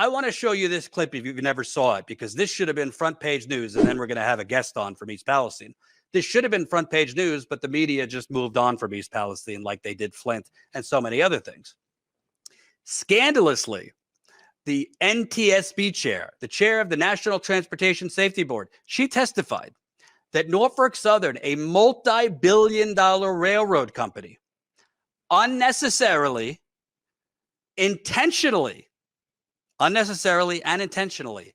I want to show you this clip if you never saw it, because this should have been front page news, and then we're going to have a guest on from East Palestine. This should have been front page news, but the media just moved on from East Palestine like they did Flint and so many other things. Scandalously, the NTSB chair, the chair of the National Transportation Safety Board, she testified that Norfolk Southern, a multi-billion-dollar railroad company, unnecessarily and intentionally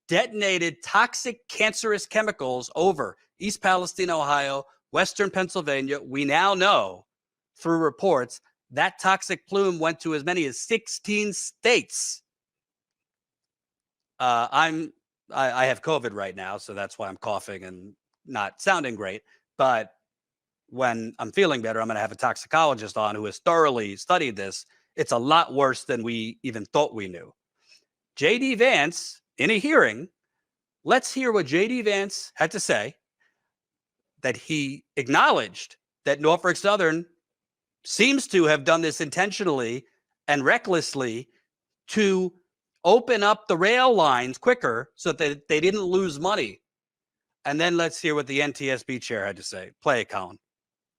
detonated toxic cancerous chemicals over East Palestine, Ohio, Western Pennsylvania. We now know through reports that toxic plume went to as many as 16 states. I have COVID right now, so that's why I'm coughing and not sounding great. But when I'm feeling better, I'm going to have a toxicologist on who has thoroughly studied this. It's a lot worse than we even thought we knew. J.D. Vance, in a hearing, let's hear what J.D. Vance had to say, that he acknowledged that Norfolk Southern seems to have done this intentionally and recklessly to open up the rail lines quicker so that they didn't lose money. And then let's hear what the NTSB chair had to say. Play it, Colin.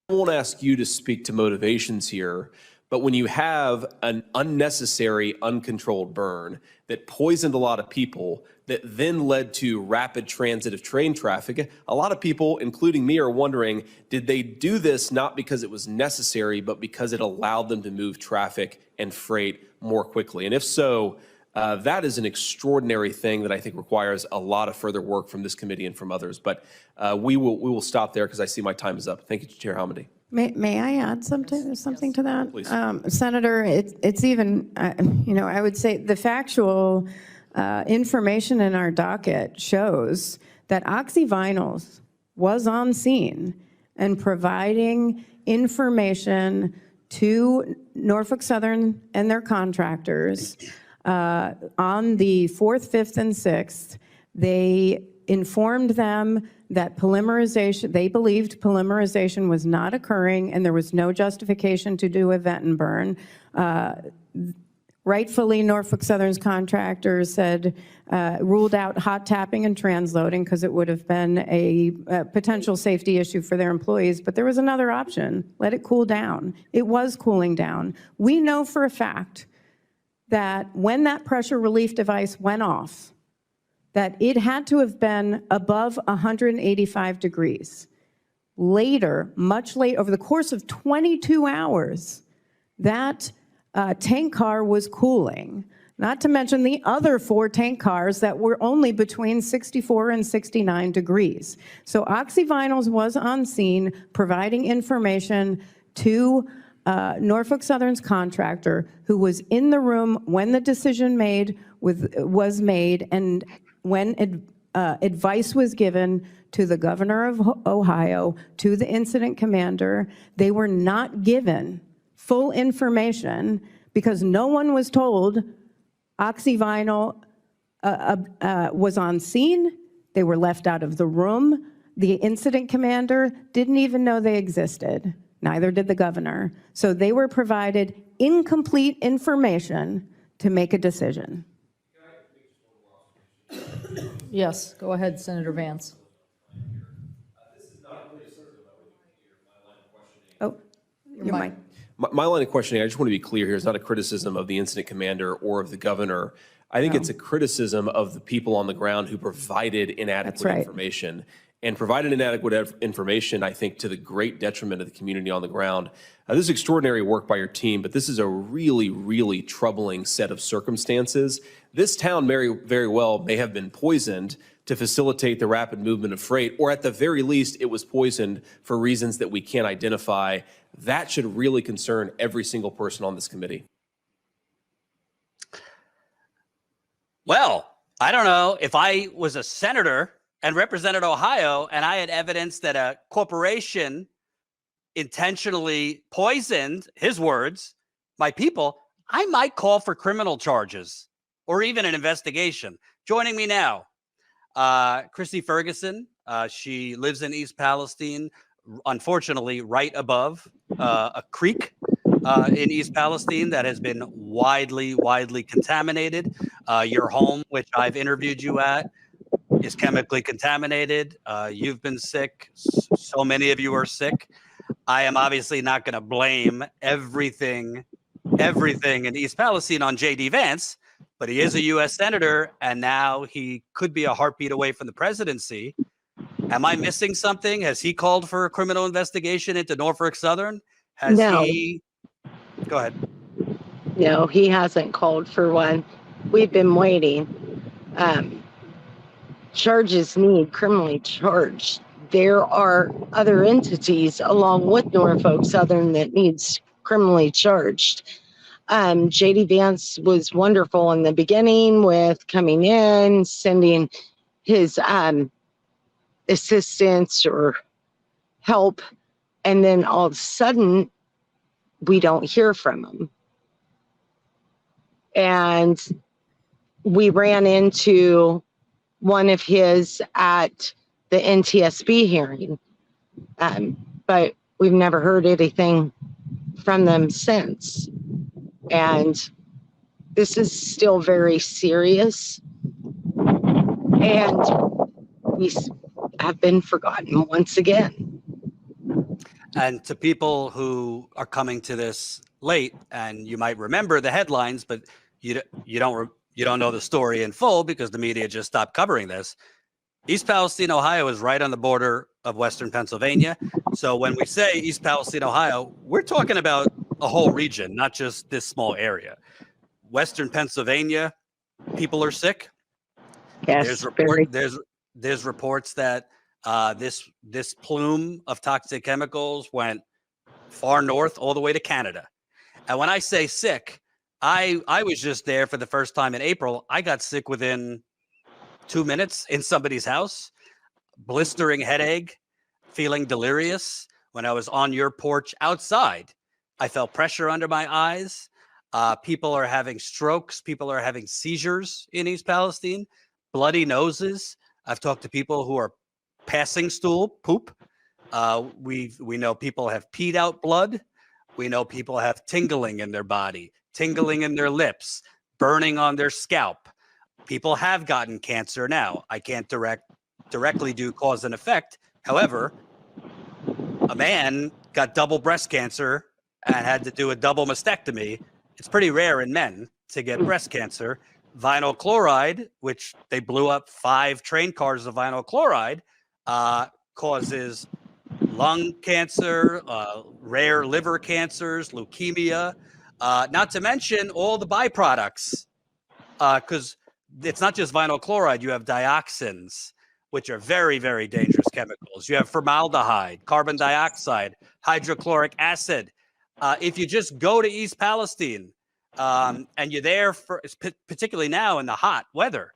I won't ask you to speak to motivations here, but when you have an unnecessary, uncontrolled burn that poisoned a lot of people, that then led to rapid transit of train traffic, a lot of people, including me, are wondering, did they do this not because it was necessary, but because it allowed them to move traffic and freight more quickly? And if so, that is an extraordinary thing that I think requires a lot of further work from this committee and from others. But we will stop there because I see my time is up. Thank you, Chair Hamady. May I add something to that? Please. Senator, it's even, I would say the factual information in our docket shows that oxyvinyls was on scene and providing information to Norfolk Southern and their contractors on the 4th, 5th, and 6th. They informed them that they believed polymerization was not occurring and there was no justification to do a vent and burn. Rightfully, Norfolk Southern's contractors said, ruled out hot tapping and transloading because it would have been a potential safety issue for their employees, but there was another option: let it cool down. It was cooling down. We know for a fact that when that pressure relief device went off, that it had to have been above 185 degrees. Later, much later, over the course of 22 hours, that tank car was cooling, not to mention the other 4 tank cars that were only between 64 and 69 degrees. So oxyvinyls was on scene providing information to Norfolk Southern's contractor, who was in the room when the decision was made, and when advice was given to the governor of Ohio, to the incident commander. They were not given full information because no one was told oxyvinyl was on scene. They were left out of the room. The incident commander didn't even know they existed. Neither did the governor. So they were provided incomplete information to make a decision. Yes, go ahead, Senator Vance. This is not a criticism of my line of questioning. Oh, your mic. My line of questioning, I just want to be clear here, is not a criticism of the incident commander or of the governor. I think it's a criticism of the people on the ground who provided inadequate information. And provided inadequate information, I think, to the great detriment of the community on the ground. This is extraordinary work by your team, but this is a really, really troubling set of circumstances. This town very well may have been poisoned to facilitate the rapid movement of freight, or at the very least, it was poisoned for reasons that we can't identify. That should really concern every single person on this committee. Well, I don't know. If I was a senator and represented Ohio, and I had evidence that a corporation intentionally poisoned, his words, my people, I might call for criminal charges or even an investigation. Joining me now, Krissy Ferguson. She lives in East Palestine, unfortunately, right above a creek in East Palestine that has been widely contaminated. Your home, which I've interviewed you at, is chemically contaminated. You've been sick. So many of you are sick. I am obviously not going to blame everything in East Palestine on J.D. Vance, but he is a U.S. senator, and now he could be a heartbeat away from the presidency. Am I missing something? Has he called for a criminal investigation into Norfolk Southern? Has No. he? Go ahead. No, he hasn't called for one. We've been waiting. Charges need criminally charged. There are other entities along with Norfolk Southern that needs criminally charged. J.D. Vance was wonderful in the beginning with coming in, sending his assistance or help, and then all of a sudden we don't hear from him. And we ran into one of his at the NTSB hearing, but we've never heard anything from them since. And this is still very serious, and we have been forgotten once again. And to people who are coming to this late, and you might remember the headlines, but you don't know the story in full because the media just stopped covering this. East Palestine, Ohio is right on the border of Western Pennsylvania. So when we say East Palestine, Ohio, we're talking about a whole region, not just this small area. Western Pennsylvania, people are sick. Yes, there's reports that this plume of toxic chemicals went far north all the way to Canada. And when I say sick, I was just there for the first time in April. I got sick within 2 minutes in somebody's house, blistering headache, feeling delirious. When I was on your porch outside, I felt pressure under my eyes. People are having strokes. People are having seizures in East Palestine, bloody noses. I've talked to people who are passing stool poop. We know people have peed out blood. We know people have tingling in their body, tingling in their lips, burning on their scalp. People have gotten cancer now. I can't directly do cause and effect. However, a man got double breast cancer and had to do a double mastectomy. It's pretty rare in men to get breast cancer. Vinyl chloride, which they blew up 5 train cars of vinyl chloride, causes lung cancer, rare liver cancers, leukemia, not to mention all the byproducts, because it's not just vinyl chloride. You have dioxins, which are very, very dangerous chemicals. You have formaldehyde, carbon dioxide, hydrochloric acid. If you just go to East Palestine and you're there for, particularly now in the hot weather,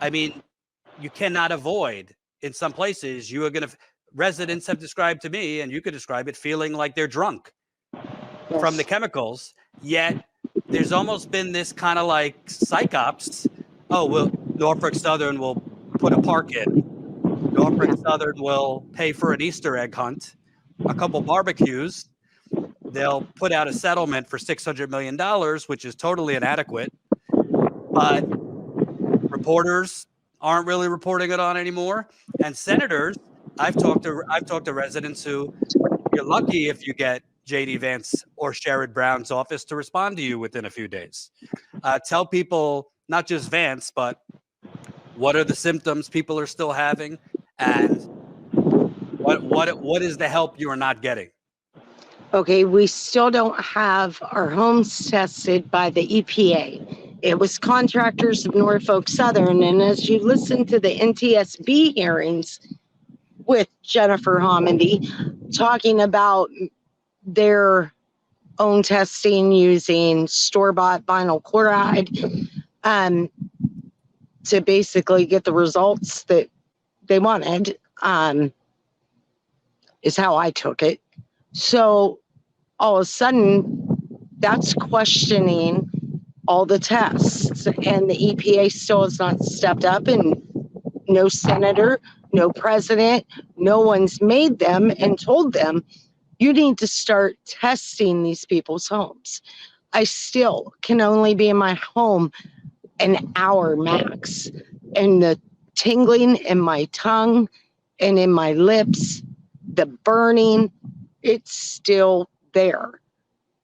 I mean, you cannot avoid, in some places, you are going to, residents have described to me, and you could describe it, feeling like they're drunk from the chemicals. Yet there's almost been this kind of like psychops. Oh, well, Norfolk Southern will put a park in. Norfolk Southern will pay for an Easter egg hunt, a couple barbecues. They'll put out a settlement for $600 million, which is totally inadequate. But reporters aren't really reporting it on anymore. And senators, I've talked to residents who, you're lucky if you get J.D. Vance or Sherrod Brown's office to respond to you within a few days. Tell people, not just Vance, but what are the symptoms people are still having, and what is the help you are not getting? Okay, we still don't have our homes tested by the EPA. It was contractors of Norfolk Southern, and as you listen to the NTSB hearings with Jennifer Homendy talking about their own testing using store-bought vinyl chloride to basically get the results that they wanted, is how I took it. So all of a sudden, that's questioning all the tests, and the EPA still has not stepped up, and no senator, no president, no one's made them and told them You need to start testing these people's homes. I still can only be in my home an hour max, and the tingling in my tongue and in my lips, the burning, it's still there.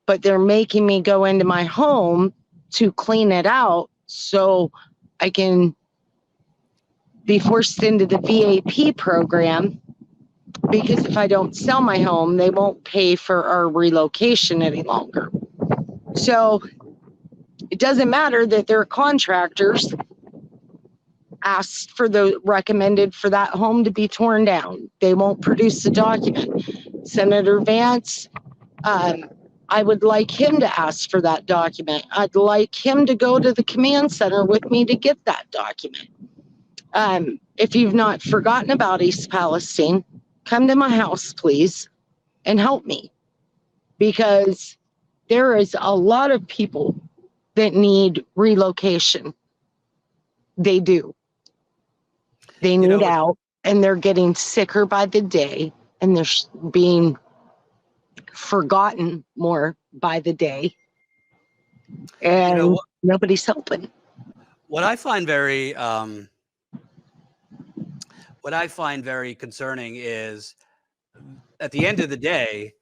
But they're making me go into my home to clean it out so I can be forced into the VAP program, because if I don't sell my home, they won't pay for our relocation any longer. So it doesn't matter that their contractors asked for the recommended for that home to be torn down. They won't produce the document. Senator Vance, I would like him to ask for that document. I'd like him to go to the command center with me to get that document. If you've not forgotten about East Palestine, come to my house, please, and help me, because there is a lot of people that need relocation. They do. They need out, and they're getting sicker by the day, and they're being forgotten more by the day, and nobody's helping. What I find very concerning is, at the end of the day,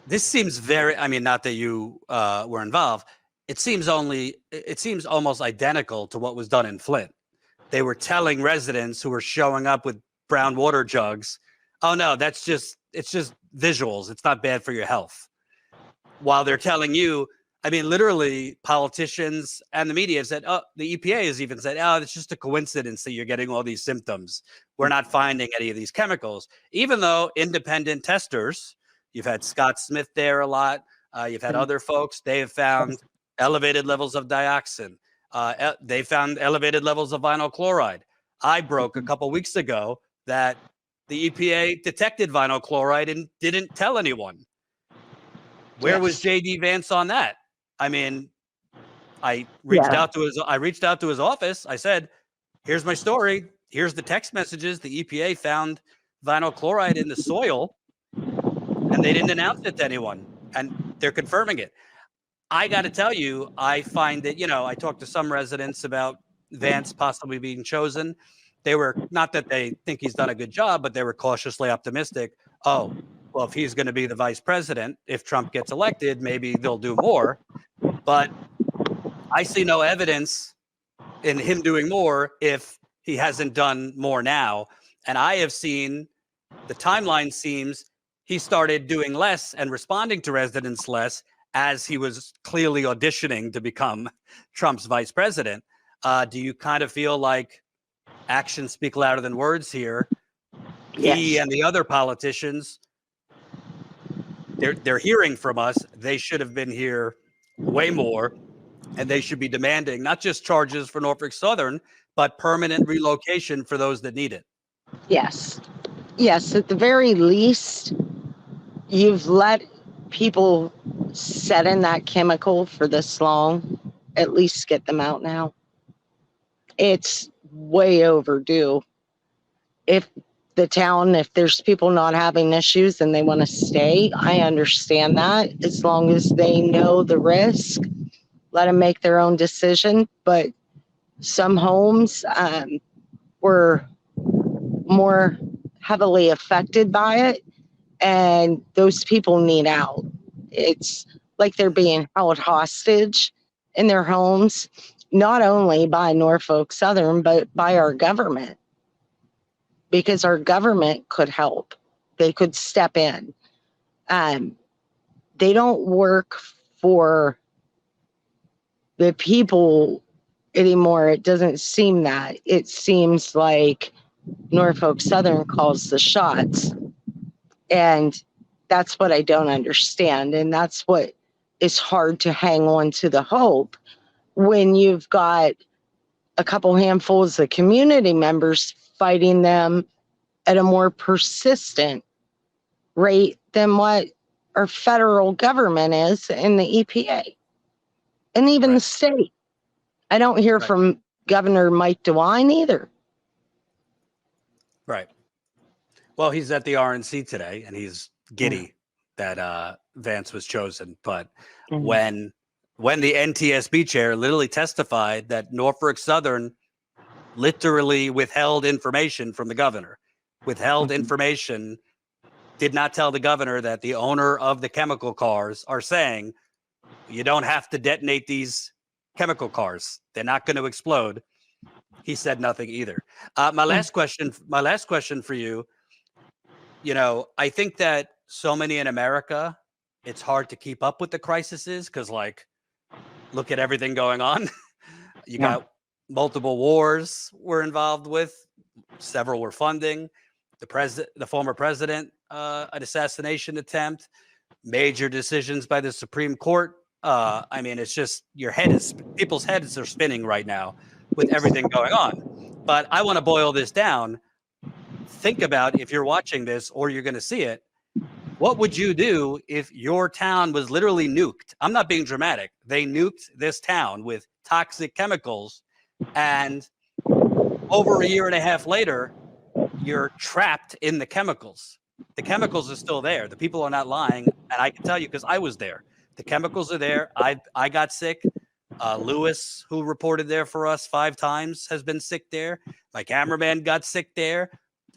this seems very, I mean, not that you were involved, it seems almost identical to what was done in Flint. They were telling residents who were showing up with brown water jugs, oh no, it's just visuals, it's not bad for your health. While they're telling you, I mean, literally, politicians and the media have said, oh, the EPA has even said, oh, it's just a coincidence that you're getting all these symptoms. We're not finding any of these chemicals, even though independent testers, you've had Scott Smith there a lot, you've had other folks, they have found elevated levels of dioxin. They found elevated levels of vinyl chloride. I broke a couple weeks ago that the EPA detected vinyl chloride and didn't tell anyone. Where was JD Vance on that? I mean, I reached out to his office. I said, here's my story. Here's the text messages. The EPA found vinyl chloride in the soil, and they didn't announce it to anyone, and they're confirming it. I got to tell you, I find that, I talked to some residents about Vance possibly being chosen. They were, not that they think he's done a good job, but they were cautiously optimistic. Oh, well, if he's going to be the vice president, if Trump gets elected, maybe they'll do more. But I see no evidence in him doing more if he hasn't done more now. And I have seen, the timeline seems he started doing less and responding to residents less as he was clearly auditioning to become Trump's vice president. Do you kind of feel like actions speak louder than words here? Yes. He and the other politicians, they're hearing from us. They should have been here way more, and they should be demanding not just charges for Norfolk Southern, but permanent relocation for those that need it. Yes. Yes, at the very least, you've let people set in that chemical for this long. At least get them out now. It's way overdue. If there's people not having issues and they want to stay, I understand that. As long as they know the risk, let them make their own decision. But some homes were more heavily affected by it, and those people need out. It's like they're being held hostage in their homes, not only by Norfolk Southern, but by our government, because our government could help. They could step in. They don't work for the people anymore. It doesn't seem that. It seems like Norfolk Southern calls the shots. And that's what I don't understand. And that's what is hard to hang on to the hope when you've got a couple handfuls of community members fighting them at a more persistent rate than what our federal government is in the EPA and even the state. I don't hear from Governor Mike DeWine either. Right. Well, he's at the RNC today, and he's giddy that Vance was chosen. But Mhm. when the NTSB chair literally testified that Norfolk Southern literally withheld information from the governor, withheld information, did not tell the governor that the owner of the chemical cars are saying, you don't have to detonate these chemical cars. They're not going to explode. He said nothing either. My last question for you, I think that so many in America, it's hard to keep up with the crises because, like, look at everything going on. You Yeah. got multiple wars we're involved with, several we're funding. The former president, an assassination attempt, major decisions by the Supreme Court. I mean, it's just people's heads are spinning right now with everything going on. But I want to boil this down. Think about, if you're watching this or you're going to see it, what would you do if your town was literally nuked? I'm not being dramatic. They nuked this town with toxic chemicals, and over a year and a half later, you're trapped in the chemicals. The chemicals are still there. The people are not lying, and I can tell you because I was there. The chemicals are there. I got sick. Lewis, who reported there for us 5 times, has been sick there. My cameraman got sick there.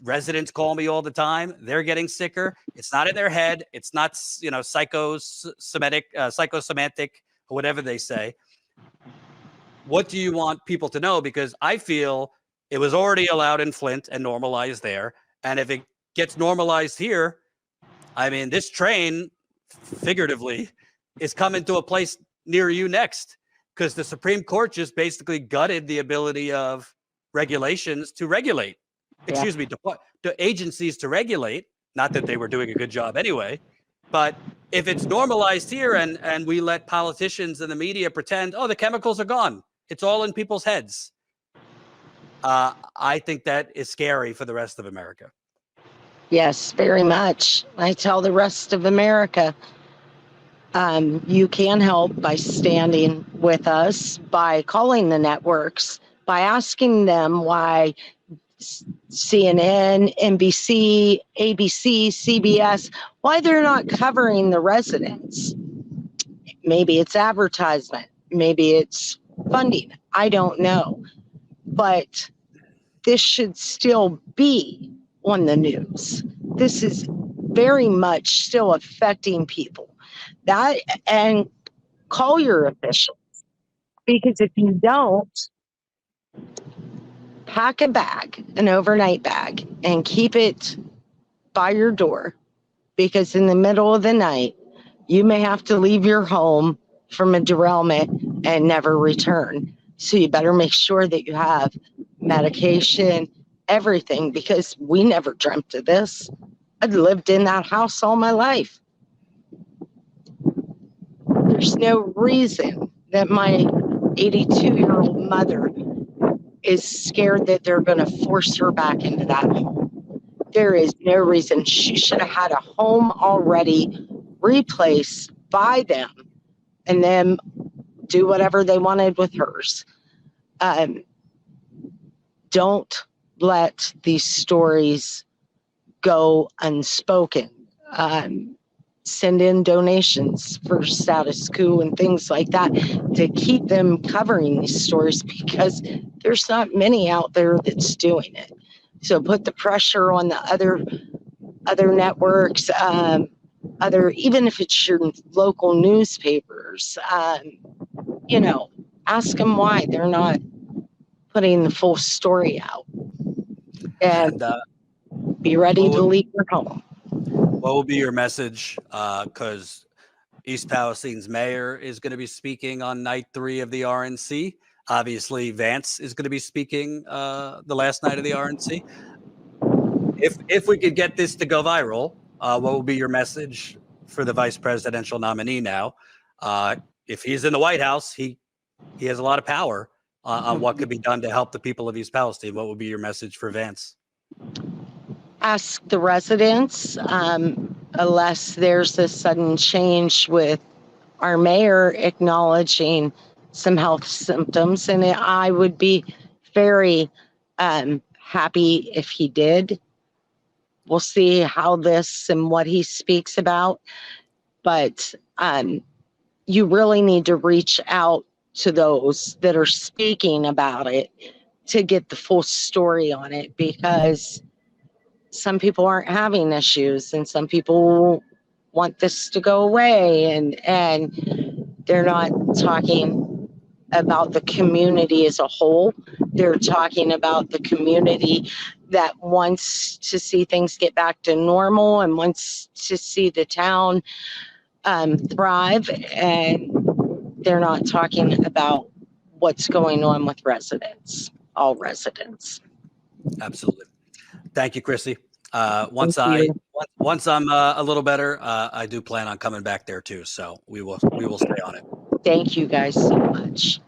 Residents call me all the time. They're getting sicker. It's not in their head. It's not, psychosemantic, or whatever they say. What do you want people to know? Because I feel it was already allowed in Flint and normalized there. And if it gets normalized here, I mean, this train, figuratively, is coming to a place near you next, because the Supreme Court just basically gutted the ability of regulations to regulate. Excuse me, to agencies to regulate. Not that they were doing a good job anyway, but if it's normalized here and we let politicians and the media pretend, oh, the chemicals are gone, it's all in people's heads. I think that is scary for the rest of America. Yes, very much. I tell the rest of America, you can help by standing with us, by calling the networks, by asking them why CNN, NBC, ABC, CBS, why they're not covering the residents. Maybe it's advertisement, maybe it's funding, I don't know. But this should still be on the news. This is very much still affecting people. That, and call your officials, because if you don't, pack a bag, an overnight bag, and keep it by your door, because in the middle of the night, you may have to leave your home from a derailment and never return. So you better make sure that you have medication, everything, because we never dreamt of this. I'd lived in that house all my life. There's no reason that my 82-year-old mother is scared that they're going to force her back into that home. There is no reason. She should have had a home already replaced by them and then do whatever they wanted with hers. Don't let these stories go unspoken. Send in donations for Status Coup and things like that to keep them covering these stories, because there's not many out there that's doing it. So put the pressure on the other networks, even if it's your local newspapers, ask them why they're not putting the full story out, and be ready to leave your home. What will be your message? Because East Palestine's mayor is going to be speaking on night 3 of the RNC. Obviously, Vance is going to be speaking the last night of the RNC. If we could get this to go viral, what will be your message for the vice presidential nominee now? If he's in the White House, he has a lot of power on what could be done to help the people of East Palestine. What would be your message for Vance? Ask the residents, unless there's a sudden change with our mayor acknowledging some health symptoms. And I would be very happy if he did. we'll see how this and what he speaks about. But you really need to reach out to those that are speaking about it to get the full story on it, because some people aren't having issues and some people want this to go away, and they're not talking about the community as a whole. They're talking about the community that wants to see things get back to normal and wants to see the town thrive, and they're not talking about what's going on with residents, all residents. Absolutely. Thank you, Krissy. Once Thank I'm a little better, I do plan on coming back there too. So we will stay on it. Thank you guys so much.